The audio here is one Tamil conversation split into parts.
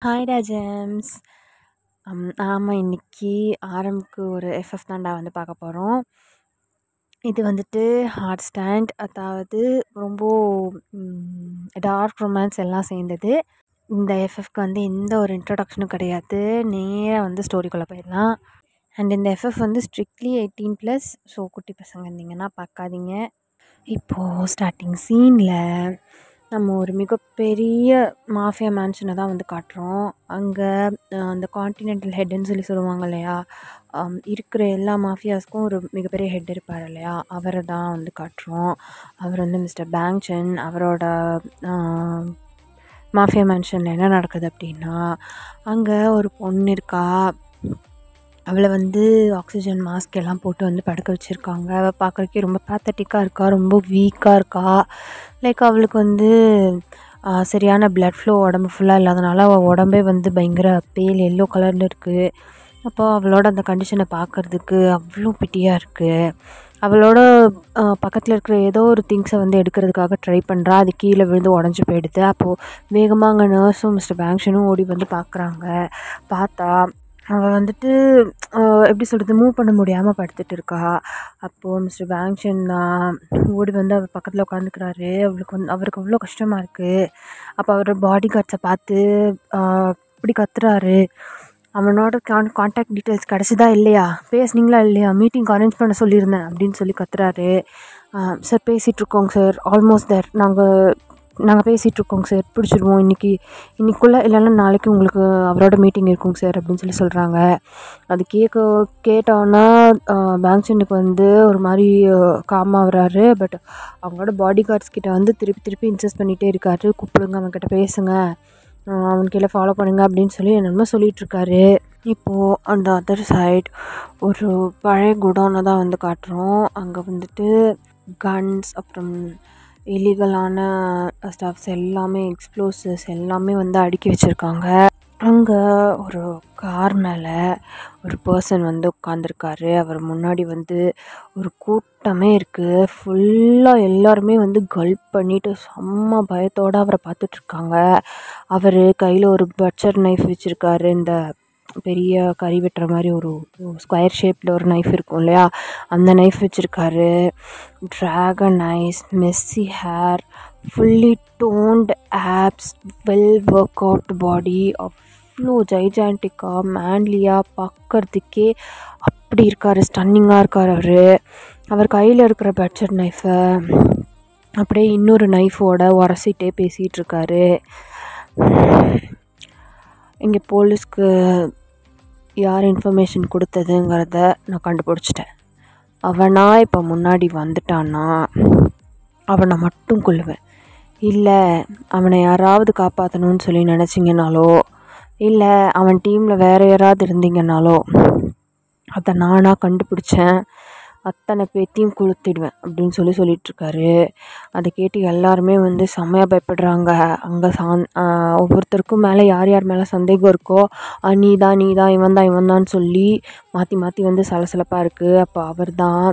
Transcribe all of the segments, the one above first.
ஹாய் ராஜம்ஸ். ஆமாம், இன்னைக்கு ஆரம்புக்கு ஒரு எஃப்எஃப் தான்டா வந்து பார்க்க போகிறோம். இது வந்துட்டு ஹார்ட் ஸ்டாண்ட், அதாவது ரொம்ப டார்க் ரொமான்ஸ் எல்லாம் சேர்ந்தது. இந்த எஃப்எஃப்க்கு வந்து எந்த ஒரு இன்ட்ரடக்ஷனும் கிடையாது, நேராக வந்து ஸ்டோரிக்குள்ளே போயிடலாம். அண்ட் இந்த எஃப்எஃப் வந்து ஸ்ட்ரிக்ட்லி 18+, ஸோ குட்டி பசங்க இருந்தீங்கன்னா பார்க்காதீங்க. இப்போது ஸ்டார்டிங் சீனில் நம்ம ஒரு மிகப்பெரிய மாஃபியா மேன்ஷனை தான் வந்து காட்டுறோம். அங்கே அந்த கான்டினென்டல் ஹெட்டுன்னு சொல்லுவாங்க இல்லையா, இருக்கிற எல்லா மாஃபியாஸ்க்கும் ஒரு மிகப்பெரிய ஹெட் இருப்பார் இல்லையா, அவரை தான் வந்து காட்டுறோம். அவர் வந்து மிஸ்டர் பேங்சன். அவரோட மாஃபியா மேன்ஷனில் என்ன நடக்குது அப்படின்னா, அங்கே ஒரு பொண்ணு இருக்கா. அவளை வந்து ஆக்சிஜன் மாஸ்க் எல்லாம் போட்டு வந்து படுக்க வச்சுருக்காங்க. அவள் பார்க்குறக்கே ரொம்ப பேத்தட்டிக்காக இருக்கா, ரொம்ப வீக்காக இருக்கா. லைக் அவளுக்கு வந்து சரியான பிளட் ஃப்ளோ உடம்பு ஃபுல்லாக இல்லாதனால அவள் உடம்பே வந்து பயங்கர பேல் எல்லோ கலரில் இருக்குது. அப்போ அவளோட அந்த கண்டிஷனை பார்க்குறதுக்கு அவ்வளோ பிட்டியாக இருக்குது. அவளோட பக்கத்தில் இருக்கிற ஏதோ ஒரு திங்ஸை வந்து எடுக்கிறதுக்காக ட்ரை பண்ணுறா. அது கீழே விழுந்து உடஞ்சி போயிடுது. அப்போது வேகமாக அங்கே நர்ஸும் மிஸ்டர் பேங்ஷனும் ஓடி வந்து பார்க்குறாங்க. பார்த்தா அவள் வந்துட்டு எப்படி சொல்கிறது, மூவ் பண்ண முடியாமல் படுத்துட்டு இருக்கா. அப்போது மிஸ்டர் பேங்ஷன் ஓடி வந்து அவள் பக்கத்தில் உட்காந்துக்கிறாரு. அவருக்கு அவ்வளோ கஷ்டமாக இருக்குது. அப்போ அவரோட பாடி கார்ட்ஸை பார்த்து இப்படி கத்துறாரு. அவனோட கான்டாக்ட் டீட்டெயில்ஸ் கிடச்சிதா இல்லையா, பேசுனீங்களா இல்லையா, மீட்டிங் அரேஞ்ச் பண்ண சொல்லியிருந்தேன் அப்படின்னு சொல்லி கத்துறாரு. சார் பேசிகிட்ருக்கோங்க சார், ஆல்மோஸ்ட் தேர், நாங்கள் பேசிகிட்ருக்கோங்க சார், பிடிச்சிடுவோம் இன்னைக்குள்ளே, இல்லைன்னா நாளைக்கு உங்களுக்கு அவரோட மீட்டிங் இருக்குங்க சார் அப்படின்னு சொல்லி சொல்கிறாங்க. அது கேட்டோன்னா பேங்க்ஷனுக்கு வந்து ஒரு மாதிரி காமாக வர்றாரு. பட் அவங்களோட பாடி கார்ட்ஸ் கிட்ட வந்து திருப்பி இன்சஸ்ட் பண்ணிகிட்டே இருக்காரு. கூப்பிடுங்க, அவன்கிட்ட பேசுங்க, அவனுக்கு எல்லாம் ஃபாலோ பண்ணுங்க அப்படின்னு சொல்லி என்னென்னமோ சொல்லிகிட்ருக்காரு. இப்போது அந்த அதர் சைட் ஒரு பழைய குடோனை தான் வந்து காட்டுறோம். அங்கே வந்துட்டு கன்ஸ், அப்புறம் இல்லீகலான ஸ்டஃப்ஸ் எல்லாமே, எக்ஸ்ப்ளோசிவ்ஸ் எல்லாமே வந்து அடுக்கி வச்சுருக்காங்க. அங்கே ஒரு கார் மேலே ஒரு பர்சன் வந்து உட்காந்துருக்காரு. அவர் முன்னாடி வந்து ஒரு கூட்டமே இருக்குது. ஃபுல்லாக எல்லாருமே வந்து கல்ப் பண்ணிவிட்டு செம்ம பயத்தோடு அவரை பார்த்துட்ருக்காங்க. அவர் கையில் ஒரு பட்சர் நைஃப் வச்சுருக்காரு. இந்த பெரிய கறி வெட்டுற மாதிரி ஒரு ஸ்கொயர் ஷேப்பில் ஒரு நைஃப் இருக்கும் இல்லையா, அந்த நைஃப் வச்சுருக்காரு. Dragon eyes, messy hair, fully toned abs, well work out body, அவ்வளோ ஜைஜான்டிக்காக மேன்லியாக பார்க்கறதுக்கே அப்படி இருக்கார். ஸ்டன்னிங்காக இருக்கார் அவர் கையில் இருக்கிற பட்சர் நைஃபை அப்படியே இன்னொரு நைஃபோட உரசிட்டே பேசிகிட்டு இருக்காரு. இங்கே போலீஸ்க்கு யார் இன்ஃபர்மேஷன் கொடுத்ததுங்கிறத நான் கண்டுபிடிச்சிட்டேன். அவனா இப்போ முன்னாடி வந்துட்டான்னா அவனை மட்டும் கொல்லுவேன். இல்லை அவனை யாராவது காப்பாற்றணும்னு சொல்லி நினச்சிங்கனாலோ, இல்லை அவன் டீமில் வேறு யாராவது இருந்தீங்கன்னாலோ, அதை நானாக கண்டுபிடிச்சேன், அத்தனை பேத்தையும் கொளுத்திடுவேன் அப்படின்னு சொல்லிகிட்ருக்காரு. அதை கேட்டு எல்லாருமே வந்து செம்மையாக பயப்படுறாங்க. அங்கே ஒவ்வொருத்தருக்கும் மேலே யார் மேலே சந்தேகம் இருக்கோ, நீ தான் இவன் தான் சொல்லி மாற்றி வந்து சலசலப்பாக இருக்குது. அப்போ அவர் தான்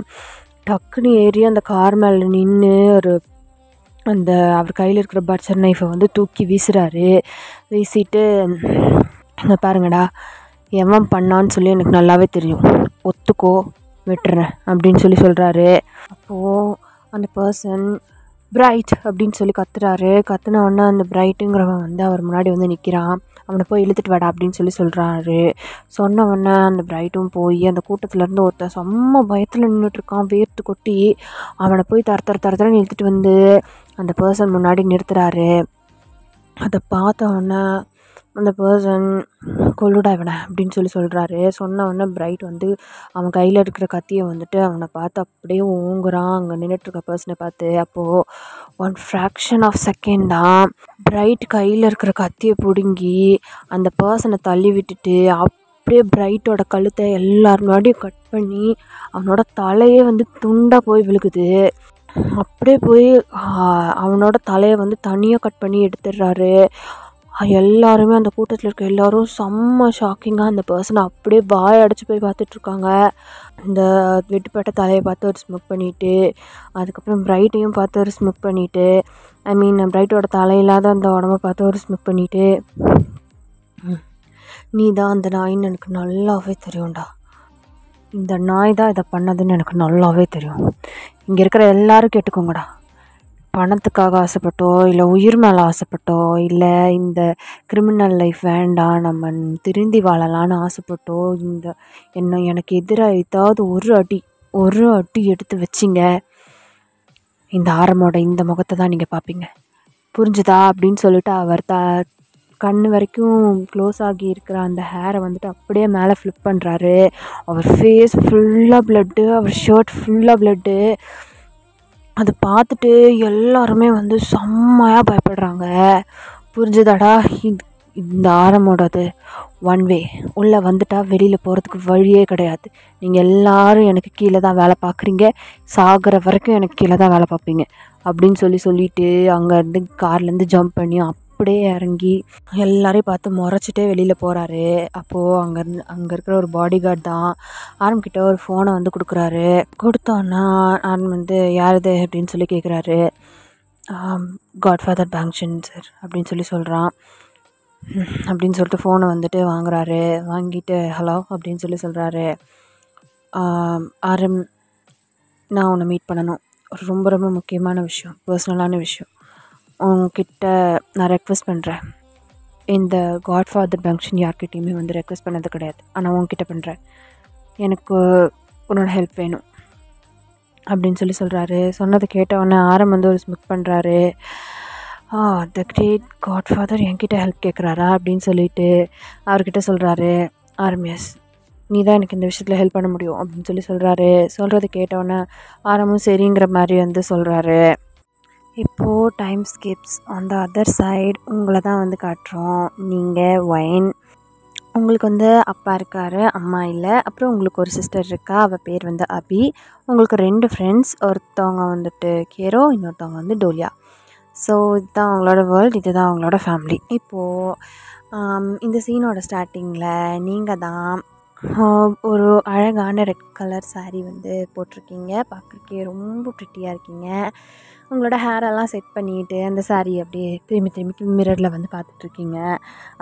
டக்குன்னு ஏறி அந்த கார் மேலே நின்று அவர் கையில் இருக்கிற பட்சர் நைஃபை வந்து தூக்கி வீசுகிறாரு. வீசிட்டு, பாருங்கடா, எவன் பண்ணான்னு சொல்லி எனக்கு நல்லாவே தெரியும், ஒத்துக்கோ, விட்டுறேன் அப்படின்னு சொல்கிறாரு. அப்போது அந்த பர்சன் பிரைட் அப்படின்னு சொல்லி கத்துன உடனே அந்த பிரைட்டுங்கிறவன் வந்து அவர் முன்னாடி வந்து நிற்கிறான். அவனை போய் இழுத்துட்டு வாடா அப்படின்னு சொல்கிறாரு. சொன்ன உடனே அந்த பிரைட்டும் போய் அந்த கூட்டத்துலேருந்து ஒருத்தர் செம்ம பயத்தில் நின்றுட்டுருக்கான், வேர்த்து கொட்டி. அவனை போய் தரன்னு இழுத்துட்டு வந்து அந்த பர்சன் முன்னாடி நிறுத்துறாரு. அதை பார்த்த உடனே அந்த பர்சன் கொல்லுடா இவனை அப்படின்னு சொல்கிறாரு. சொன்ன உடனே பிரைட் வந்து அவன் கையில் இருக்கிற கத்தியை வந்துட்டு அவனை பார்த்து அப்படியே ஓங்குறான், அங்கே நின்றுட்டுருக்க பர்சனை பார்த்து. அப்போது 1 fraction of second தான் பிரைட் கையில் இருக்கிற கத்தியை பிடுங்கி அந்த பர்சனை தள்ளி விட்டுட்டு அப்படியே பிரைட்டோட கழுத்தை எல்லார் முன்னாடியும் கட் பண்ணி அவனோட தலையே வந்து துண்டாக போய் விழுகுது. அப்படியே போய் அவனோட தலையை வந்து தனியாக கட் பண்ணி எடுத்துடுறாரு. எல்லாருமே, அந்த கூட்டத்தில் இருக்க எல்லோரும் செம்ம ஷாக்கிங்காக அந்த பர்சனை அப்படியே வாய் அடைச்சி போய் பார்த்துட்ருக்காங்க. இந்த வெட்டுப்பட்ட தலையை பார்த்து ஒரு ஸ்மோக் பண்ணிவிட்டு, அதுக்கப்புறம் பிரைட்டையும் பார்த்து ஒரு ஸ்மோக் பண்ணிவிட்டு, பிரைட்டோட தலையில்லாத அந்த உடம்ப பார்த்து ஒரு ஸ்மோக் பண்ணிவிட்டு, நீ தான் அந்த நாயின்னு எனக்கு நல்லாவே தெரியும்டா. இந்த நாய் தான் இதை பண்ணதுன்னு எனக்கு நல்லாவே தெரியும். இங்கே இருக்கிற எல்லாரும் கேட்டுக்கோங்கடா. பணத்துக்காக ஆசைப்பட்டோ, இல்லை உயிர் மேலே ஆசைப்பட்டோ, இல்லை இந்த கிரிமினல் லைஃப் வேண்டாம் நம்ம திருந்தி வாழலான்னு ஆசைப்பட்டோ, எனக்கு எதிராக ஏதாவது ஒரு அடி எடுத்து வச்சிங்க, இந்த ஆரமோட இந்த முகத்தை தான் நீங்கள் பார்ப்பீங்க. புரிஞ்சுதா அப்படின்னு சொல்லிட்டு அவர் கண்ணு வரைக்கும் க்ளோஸ் ஆகி இருக்கிற அந்த ஹேரை வந்துட்டு அப்படியே மேலே ஃப்ளிப் பண்ணுறாரு. அவர் ஃபேஸ் ஃபுல்லாக ப்ளட்டு, அவர் ஷர்ட் ஃபுல்லாக ப்ளட்டு. அதை பார்த்துட்டு எல்லாருமே வந்து செம்மையாக பயப்படுறாங்க. புரிஞ்சுதாடா? இந்த ஆரமோடது ஒன் வே. உள்ளே வந்துட்டால் வெளியில் போகிறதுக்கு வழியே கிடையாது. நீங்கள் எல்லோரும் எனக்கு கீழே தான் வேலை பார்க்குறீங்க, சாகிற வரைக்கும் எனக்கு கீழே தான் வேலை பார்ப்பீங்க அப்படின்னு சொல்லிட்டு அங்கேருந்து கார்லேருந்து ஜம்ப் பண்ணி அப்படியே இறங்கி எல்லாரையும் பார்த்து முறைச்சிட்டே வெளியில் போகிறாரு. அப்போது அங்கே இருக்கிற ஒரு பாடி கார்டு தான் ஆரம்பிக்கிட்ட ஒரு ஃபோனை வந்து கொடுக்குறாரு. கொடுத்தோன்னா ஆரம்பி வந்து யாருது அப்படின்னு சொல்லி கேட்குறாரு. காட்ஃபாதர் பேங்க்ஷன் சார் அப்படின்னு சொல்லி சொல்கிறான். அப்படின்னு சொல்லிட்டு ஃபோனை வந்துட்டு வாங்குறாரு. வாங்கிட்டு ஹலோ அப்படின்னு சொல்லி சொல்கிறாரு. ஆரம், நான் உன்னை மீட் பண்ணணும். ஒரு ரொம்ப ரொம்ப முக்கியமான விஷயம், பர்சனலான விஷயம். உங்ககிட்ட நான் ரெக்வெஸ்ட் பண்ணுறேன். இந்த காட்ஃபாதர் பேங்க்ஷன் யார்கிட்டையுமே வந்து ரெக்வெஸ்ட் பண்ணது கிடையாது, ஆனால் உங்ககிட்ட பண்ணுறேன். எனக்கு உன்னோட ஹெல்ப் வேணும் அப்படின்னு சொல்லி சொல்கிறாரு. சொன்னதை கேட்டவொடனே ஆரம் வந்து ஒரு ஸ்மிக் பண்ணுறாரு. த கிரேட் காட்ஃபாதர் என்கிட்ட ஹெல்ப் கேட்குறாரா அப்படின்னு சொல்லிட்டு அவர்கிட்ட சொல்கிறாரு. ஆரம், எஸ், நீ தான் எனக்கு இந்த விஷயத்தில் ஹெல்ப் பண்ண முடியும் அப்படின்னு சொல்லி சொல்கிறாரு. சொல்கிறத கேட்டவொடனே ஆரமும் சரிங்கிற மாதிரி வந்து சொல்கிறாரு. இப்போது time Schiff's on the other side உங்களை தான் வந்து காட்டுறோம். நீங்கள் ஒயின், உங்களுக்கு வந்து அப்பா இருக்கார், அம்மா இல்லை. அப்புறம் உங்களுக்கு ஒரு சிஸ்டர் இருக்கா, அவள் பேர் வந்து அபி. உங்களுக்கு 2 ஃப்ரெண்ட்ஸ், ஒருத்தவங்க வந்துட்டு கேரோ, இன்னொருத்தவங்க வந்து டோலியா. ஸோ இதுதான் அவங்களோட வேர்ல்டு, இதுதான் அவங்களோட ஃபேமிலி. இப்போது இந்த சீனோட ஸ்டார்டிங்கில் நீங்கள் தான் ஒரு அழகான ரெட் கலர் சாரீ வந்து போட்டிருக்கீங்க. பார்க்குறக்கே ரொம்ப ப்ரிட்டியாக இருக்கீங்க. உங்களோட ஹேரெல்லாம் செட் பண்ணிவிட்டு அந்த சாரீ அப்படியே திரும்பி மிரரில் வந்து பார்த்துட்ருக்கீங்க.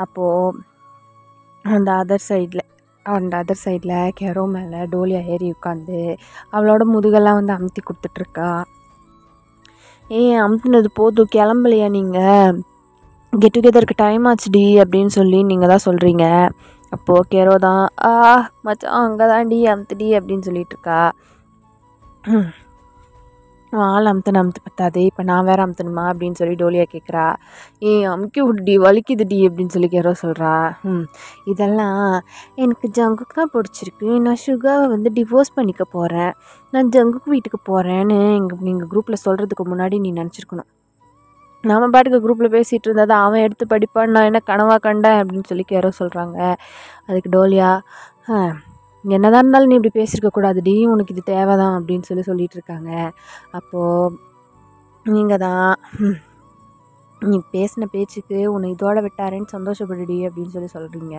அப்போது அந்த அதர் சைடில் கெரோ மேலே டோலியா ஏறி உட்காந்து அவளோட முதுகெல்லாம் வந்து அமுத்தி கொடுத்துட்ருக்கா. அமுத்துனது போதும், கிளம்பலையா நீங்கள்? கெட் டுகெதருக்கு டைம் ஆச்சுடி அப்படின்னு சொல்லி நீங்கள் தான் சொல்கிறீங்க. அப்போது கெரோ தான் மச்சான் அங்கே தான்டி அமுத்துடி அப்படின்னு சொல்லிகிட்ருக்கா. ஆள் அமுத்து பத்தாது, இப்போ நான் வேறு அமுத்தணுமா அப்படின்னு சொல்லி டோலியா கேட்குறா. அமுக்கி விடுடி, வலிக்குதுடி அப்படின்னு சொல்லி கெரோ சொல்கிறா. இதெல்லாம் எனக்கு ஜங்குக்கு தான் பிடிச்சிருக்கு. நான் சுகாவை வந்து டிவோர்ஸ் பண்ணிக்க போகிறேன், நான் ஜங்குக்கு வீட்டுக்கு போகிறேன்னு நீங்கள் குரூப்பில் சொல்கிறதுக்கு முன்னாடி நீ நினச்சிருக்கணும். நம்ம பாட்டுக்கு குரூப்பில் பேசிகிட்டு இருந்ததை அவன் எடுத்து படிப்பான்னு நான் என்ன கனவா கண்டேன் அப்படின்னு சொல்லி கெரோ சொல்கிறாங்க. அதுக்கு டோலியா, என்னதான் இருந்தாலும் நீ இப்படி பேசியிருக்கக்கூடாதுடி, உனக்கு இது தேவை தான் அப்படின்னு சொல்லிட்டு இருக்காங்க. அப்போது நீங்கள் தான் நீ பேசின பேச்சுக்கு உன்னை இதோட விட்டாரேன்னு சந்தோஷப்படுடி அப்படின்னு சொல்கிறீங்க.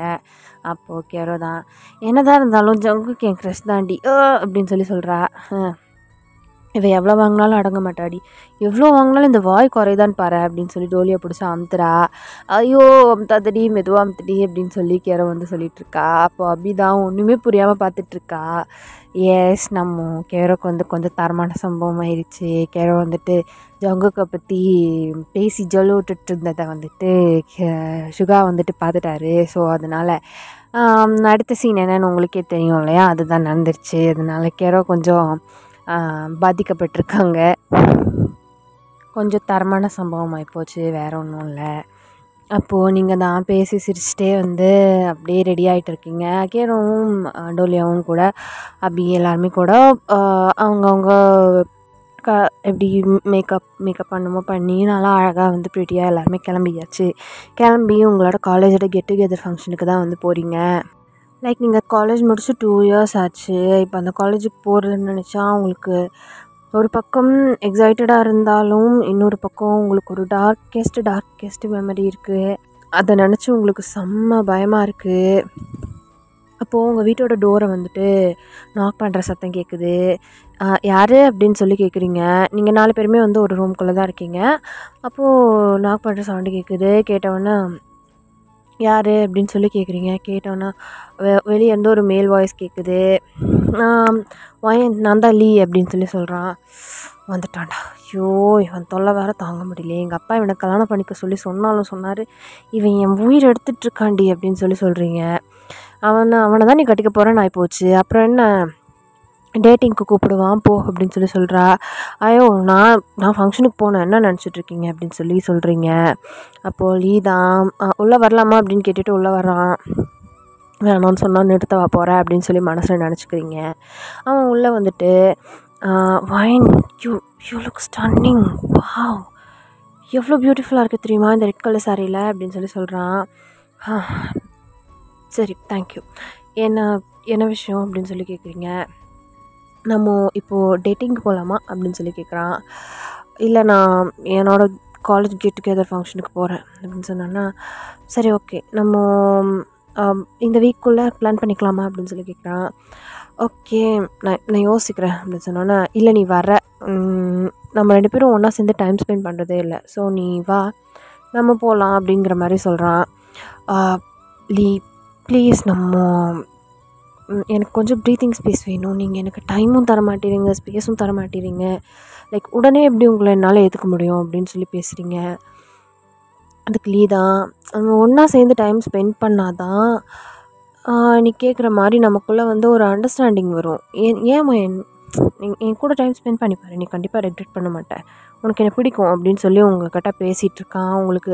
அப்போது கெரோ தான், என்னதான் இருந்தாலும் ஜங்குக்கு என் க்ரஷ் தாண்டி அப்படின்னு சொல்கிறா. இவன் எவ்வளோ வாங்கினாலும் அடங்க மாட்டாடி, எவ்வளோ வாங்கினாலும் இந்த வாய் குறைதான்னு பாரு அப்படின்னு சொல்லி டோலியை பிடிச்சி அமுத்துறா. ஐயோ அமுத்தாதடி, மெதுவாக அமுத்துடி அப்படின்னு சொல்லி கெரோ வந்து சொல்லிகிட்ருக்கா. அப்போ அபிதான் ஒன்றுமே புரியாமல் பார்த்துட்ருக்கா. எஸ், நம்ம கெரோக்கு வந்து கொஞ்சம் தரமான சம்பவம் ஆயிடுச்சு. கெரோ வந்துட்டு ஜங்குக்கை பற்றி பேசி ஜொல்லு விட்டுட்டு இருந்ததை வந்துட்டு சுகா வந்துட்டு பார்த்துட்டாரு. ஸோ அதனால் அடுத்த சீன் என்னன்னு உங்களுக்கே தெரியும் இல்லையா, அதுதான் நடந்துருச்சு. அதனால கெரோ கொஞ்சம் பாதிக்கப்பட்டிருக்காங்க. கொஞ்சம் தரமான சம்பவம் ஆகிப்போச்சு, வேறு ஒன்றும் இல்லை. அப்போது நீங்கள் தான் பேசி சிரிச்சிட்டே வந்து அப்படியே ரெடி ஆகிட்டு இருக்கீங்க. கேரோவும் டோலியாவும் கூட அப்படி எல்லாருமே கூட அவங்கவுங்க எப்படி மேக்கப் பண்ணுமோ பண்ணி நல்லா அழகாக வந்து ப்ரிட்டியாக எல்லாருமே கிளம்பியாச்சு. கிளம்பி உங்களோட காலேஜோட கெட் டுகெதர் ஃபங்க்ஷனுக்கு தான் வந்து போகிறீங்க. லைக் நீங்கள் காலேஜ் முடிச்சு 2 இயர்ஸ் ஆச்சு. இப்போ அந்த காலேஜுக்கு போகிறதுன்னு நினச்சா உங்களுக்கு ஒரு பக்கம் எக்ஸைட்டடாக இருந்தாலும் இன்னொரு பக்கம் உங்களுக்கு ஒரு டார்க்கெஸ்ட் மெமரி இருக்குது. அதை நினச்சி உங்களுக்கு செம்ம பயமாக இருக்குது. அப்போது உங்கள் வீட்டோட டோரை வந்துட்டு நாக் பண்ணுற சத்தம் கேட்குது. யார் அப்படின்னு சொல்லி கேட்குறீங்க. நீங்கள் 4 பேருமே வந்து ஒரு ரூம்குள்ளே தான் இருக்கீங்க. அப்போது நாக் பண்ணுற சவுண்டு கேட்குது. கேட்டவுடனே யார் அப்படின்னு சொல்லி கேட்குறீங்க. கேட்டோன்னா வெளியே இருந்து ஒரு மேல் வாய்ஸ் கேட்குது. நான் தான் லீ அப்படின்னு சொல்லி சொல்கிறான். வந்துட்டான்டா, ஐயோ இவன் தொல்லை வேறு தாங்க முடியல. எங்கள் அப்பா இவனை கல்யாணம் பண்ணிக்க சொல்லி சொன்னார், இவன் என் உயிர் எடுத்துகிட்ருக்காண்டி அப்படின்னு சொல்லி சொல்கிறீங்க. அவனை தான் நீ கட்டிக்க போகிறேன்னு ஆகிப்போச்சு, அப்புறம் என்ன டேட்டிங்க்கு கூப்பிடுவான் போ அப்படின்னு சொல்லி சொல்கிறா. ஐயோ நான் ஃபங்க்ஷனுக்கு போனேன், என்ன நினச்சிட்ருக்கீங்க அப்படின்னு சொல்லி சொல்கிறீங்க. அப்போது லீ தான் உள்ளே வரலாமா அப்படின்னு கேட்டுட்டு உள்ளே வரான். வேணான்னு சொன்னால் நிறுத்தவா போகிறேன் அப்படின்னு சொல்லி மனசில் நினச்சிக்கிறீங்க. அவன் உள்ளே வந்துட்டு when you look stunning, wow எவ்வளோ பியூட்டிஃபுல்லாக இருக்குது தெரியுமா இந்த ரெட் கலர் சாரியில் அப்படின்னு சொல்லி சொல்கிறான். சரி தேங்க்யூ. என்ன விஷயம் அப்படின்னு சொல்லி கேட்குறீங்க. நம்ம இப்போது டேட்டிங்க்கு போகலாமா அப்படின்னு சொல்லி கேட்குறான். இல்லை நான் என்னோடய காலேஜ் கெட் டுகெதர் ஃபங்க்ஷனுக்கு போகிறேன் அப்படின்னு சொன்னோன்னா, சரி ஓகே நம்ம இந்த வீக்குள்ளே பிளான் பண்ணிக்கலாமா அப்படின்னு சொல்லி கேட்குறான். ஓகே நான் யோசிக்கிறேன் அப்படின்னு சொன்னோன்னா, இல்லை நீ வர, நம்ம 2 பேரும் ஒன்றா சேர்ந்து டைம் ஸ்பெண்ட் பண்ணுறதே இல்லை, ஸோ நீ வா நம்ம போகலாம் அப்படிங்கிற மாதிரி சொல்கிறான். லீ ப்ளீஸ் எனக்கு கொஞ்சம் ப்ரீத்திங் ஸ்பேஸ் வேணும், நீங்கள் எனக்கு டைமும் தர மாட்டேறீங்க, ஸ்பேஸும் தர மாட்டேறீங்க, லைக் உடனே எப்படி உங்களை என்னால் ஏற்றுக்க முடியும் அப்படின்னு சொல்லி பேசுகிறீங்க. அதுக்கு லீ தான், நம்ம ஒன்றா சேர்ந்து டைம் ஸ்பெண்ட் பண்ணாதான் நீ கேட்குற மாதிரி நமக்குள்ளே வந்து ஒரு அண்டர்ஸ்டாண்டிங் வரும். என் கூட டைம் ஸ்பெண்ட் பண்ணி பாரு, நீ கண்டிப்பாக ரெக்ரெட் பண்ண மாட்டேன், உனக்கு என்ன பிடிக்கும் அப்படின்னு சொல்லி உங்கள்கிட்ட பேசிகிட்ருக்கான். உங்களுக்கு